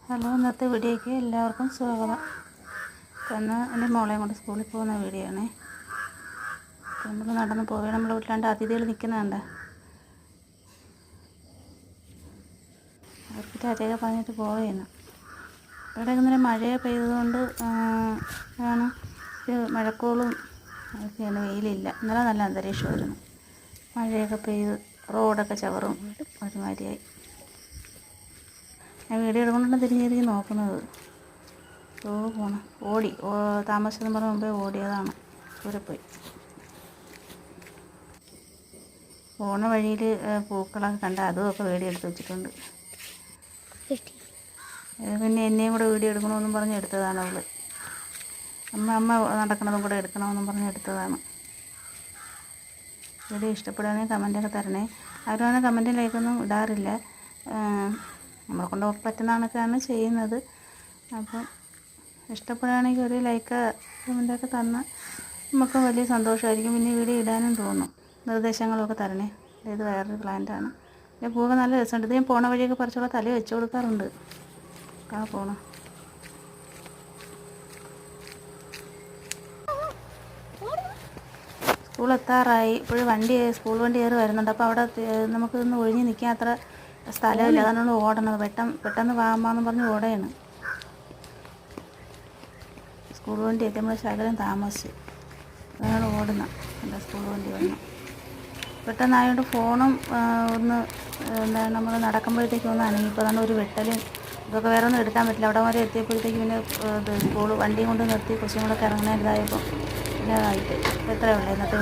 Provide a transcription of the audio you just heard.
Hello, ഇന്നത്തെ വീഡിയോയ്ക്ക് എല്ലാവർക്കും സ്വാഗതം. ഇന്ന് എൻ്റെ മോളെയും കൊണ്ട് സ്കൂളിൽ പോകുന്ന വീഡിയോ ആണേ. നമ്മൾ നടന്ന് പോവുക. നമ്മുടെ വീട്ടിലാണ്ട് അതിഥികൾ നിൽക്കുന്നുണ്ട്. അവർക്ക് ടാറ്റയൊക്കെ പറഞ്ഞിട്ട് പോവുകയാണ്. ഇവിടെ ഇന്നലെ മഴ പെയ്തതുകൊണ്ട് ആണ് മഴക്കോളും ഒക്കെയാണ്, വെയിലില്ല. ഇന്നലെ നല്ല അന്തരീക്ഷമായിരുന്നു. മഴയൊക്കെ പെയ്ത് റോഡൊക്കെ ചവറും ഒരുമാതിരിയായി. ഞാൻ വീഡിയോ എടുക്കൊണ്ടാണ് തിരിഞ്ഞ് നോക്കുന്നത്. പോണം താമസിച്ചെന്ന് പറഞ്ഞ മുമ്പേ ഓടിയതാണ്. ദൂരെ പോയി. പോണ വഴിയിൽ പൂക്കളൊക്കെ കണ്ട അതുമൊക്കെ വീഡിയോ എടുത്ത് വെച്ചിട്ടുണ്ട്. പിന്നെ എന്നെയും കൂടെ വീഡിയോ എടുക്കണമെന്നും പറഞ്ഞ് എടുത്തതാണ് അവൾ. അമ്മ നടക്കണതും കൂടെ എടുക്കണമെന്നും പറഞ്ഞ് എടുത്തതാണ്. വീഡിയോ ഇഷ്ടപ്പെടുകയാണെങ്കിൽ കമൻറ്റൊക്കെ തരണേ. ആരും കമൻറ്റും ലൈക്കൊന്നും ഇടാറില്ല. നമ്മളെ കൊണ്ട് പറ്റുന്ന കണക്കാണ് ചെയ്യുന്നത്. അപ്പം ഇഷ്ടപ്പെടുകയാണെങ്കിൽ ഒരു ലൈക്ക് കമൻറ്റൊക്കെ തന്നാൽ നമുക്ക് വലിയ സന്തോഷമായിരിക്കും. പിന്നെ വീഡിയോ ഇടാനും തോന്നും. നിർദ്ദേശങ്ങളൊക്കെ തരണേ. ഇത് വേറൊരു പ്ലാന്റാണ്. ഇതിൻ്റെ പൂവ് നല്ല രസമുണ്ട്. ഇത് ഞാൻ പോണ വഴിയൊക്കെ പറിച്ചുള്ള തല വെച്ച് കൊടുക്കാറുണ്ട്. പോണം. സ്കൂളെത്താറായി. ഇപ്പോഴും സ്കൂൾ വണ്ടി കയറി വരുന്നുണ്ട്. അപ്പോൾ അവിടെ നമുക്കിതൊന്ന് ഒഴിഞ്ഞ് നിൽക്കാൻ അത്ര സ്ഥലമില്ല. അതാണ് ഓടണത്. പെട്ടെന്ന് വാമാന്ന് പറഞ്ഞ് ഓടുകയാണ്. സ്കൂൾ വണ്ടി എത്തി. നമ്മൾ ശകലം താമസിച്ച് അതാണ് ഓടുന്നത്. എൻ്റെ സ്കൂൾ വണ്ടി വന്നു. പെട്ടെന്നായതുകൊണ്ട് ഫോണും നമ്മൾ നടക്കുമ്പോഴത്തേക്കും ഒന്ന് അനങ്ങി. ഇപ്പോൾ അതാണ് ഒരു വെട്ടലും ഇതൊക്കെ വേറെ ഒന്നും എടുക്കാൻ പറ്റില്ല. അവിടെ വരെ എത്തിയപ്പോഴത്തേക്കും പിന്നെ സ്കൂൾ വണ്ടിയും കൊണ്ട് നിർത്തി കൊച്ചുങ്ങളൊക്കെ ഇറങ്ങുന്നതായപ്പോൾ പിന്നെ ആയിട്ട് എത്രയേ ഉള്ളൂ ഇന്നത്തെ